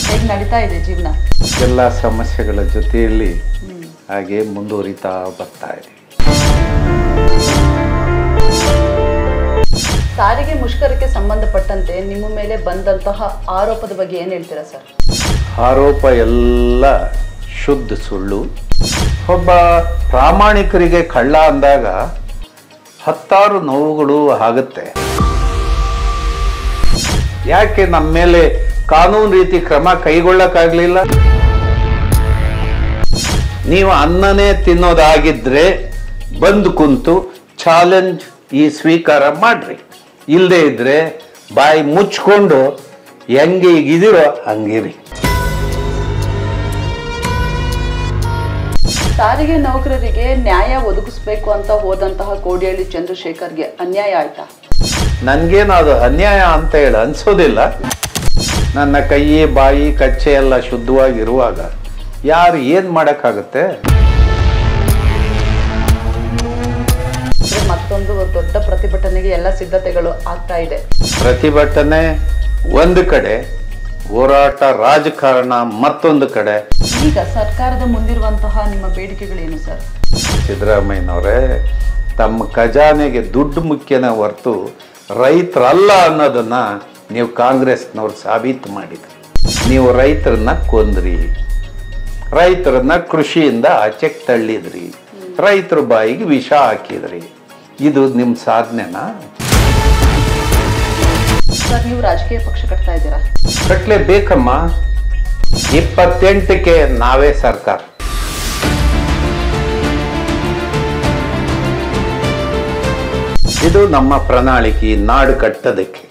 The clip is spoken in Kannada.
ಹೇಗೆ ನಡೀತಾ ಇದೆ ಜೀವನ? ಎಲ್ಲ ಸಮಸ್ಯೆಗಳ ಜೊತೆಯಲ್ಲಿ ಹಾಗೆ ಮುಂದುವರಿತಾ ಬರ್ತಾ ಇದೆ. ಸಾರಿಗೆ ಮುಷ್ಕರಕ್ಕೆ ಸಂಬಂಧಪಟ್ಟಂತೆ ನಿಮ್ಮ ಮೇಲೆ ಬಂದಂತಹ ಆರೋಪದ ಬಗ್ಗೆ ಏನು ಹೇಳ್ತೀರಾ ಸರ್? ಆರೋಪ ಎಲ್ಲ ಶುದ್ಧ ಸುಳ್ಳು. ಒಬ್ಬ ಪ್ರಾಮಾಣಿಕರಿಗೆ ಕಳ್ಳ ಅಂದಾಗ ಹತ್ತಾರು ನೋವುಗಳು ಆಗುತ್ತೆ. ಯಾಕೆ ನಮ್ಮ ಮೇಲೆ ಕಾನೂನು ರೀತಿ ಕ್ರಮ ಕೈಗೊಳ್ಳಕ್ಕಾಗ್ಲಿಲ್ಲ? ನೀವು ಅನ್ನನೇ ತಿನ್ನೋದಾಗಿದ್ರೆ ಬಂದು ಕುಂತು ಚಾಲೆಂಜ್ ಸ್ವೀಕಾರ ಮಾಡ್ರಿ. ಇಲ್ಲದೆ ಇದ್ರೆ ಬಾಯಿ ಮುಚ್ಕೊಂಡು ಹೆಂಗೆ ಈಗಿದಿರೋ ಹಂಗಿರಿ. ಸಾರಿಗೆ ನೌಕರರಿಗೆ ನ್ಯಾಯ ಒದಗಿಸ್ಬೇಕು ಅಂತ ಹೋದಂತಹ ಕೋಡಿಹಳ್ಳಿ ಚಂದ್ರಶೇಖರ್ಗೆ ಅನ್ಯಾಯ ಆಯ್ತಾ? ನನ್ಗೇನು ಅದು ಅನ್ಯಾಯ ಅಂತ ಹೇಳಿ ಅನ್ಸೋದಿಲ್ಲ. ನನ್ನ ಕೈ ಬಾಯಿ ಕಚ್ಚೆ ಎಲ್ಲ ಶುದ್ಧವಾಗಿರುವಾಗ ಯಾರು ಏನ್ ಮಾಡಕ್ಕಾಗುತ್ತೆ? ಮತ್ತೊಂದು ದೊಡ್ಡ ಪ್ರತಿಭಟನೆಗೆ ಎಲ್ಲ ಸಿದ್ಧತೆಗಳು ಆಗ್ತಾ ಇದೆ. ಪ್ರತಿಭಟನೆ ಒಂದು ಕಡೆ, ಹೋರಾಟ ರಾಜಕಾರಣ ಮತ್ತೊಂದು ಕಡೆ. ಈಗ ಸರ್ಕಾರದ ಮುಂದಿರುವಂತಹ ನಿಮ್ಮ ಬೇಡಿಕೆಗಳೇನು ಸರ್? ಸಿದ್ದರಾಮಯ್ಯನವರೇ, ತಮ್ಮ ಖಜಾನೆಗೆ ದುಡ್ಡು ಮುಖ್ಯನ ಹೊರತು ರೈತರಲ್ಲ ಅನ್ನೋದನ್ನ ನೀವು ಕಾಂಗ್ರೆಸ್ನವ್ರು ಸಾಬೀತು ಮಾಡಿದ್ರಿ. ನೀವು ರೈತರನ್ನ ಕೊಂದ್ರಿ, ರೈತರನ್ನ ಕೃಷಿಯಿಂದ ಆಚೆಗೆ ತಳ್ಳಿದ್ರಿ, ರೈತರ ಬಾಯಿಗೆ ವಿಷ ಹಾಕಿದ್ರಿ. ಇದು ನಿಮ್ಮ ಸಾಧನೆನಾ? ಸರ್, ನೀವು ರಾಜಕೀಯ ಪಕ್ಷ ಕಟ್ತಾ ಇದ್ದೀರಾ? ಕಟ್ಲೇಬೇಕಮ್ಮ. 28ಕ್ಕೆ ನಾವೇ ಸರ್ಕಾರ. ಇದು ನಮ್ಮ ಪ್ರಣಾಳಿಕೆ, ನಾಡು ಕಟ್ಟೋದಕ್ಕೆ.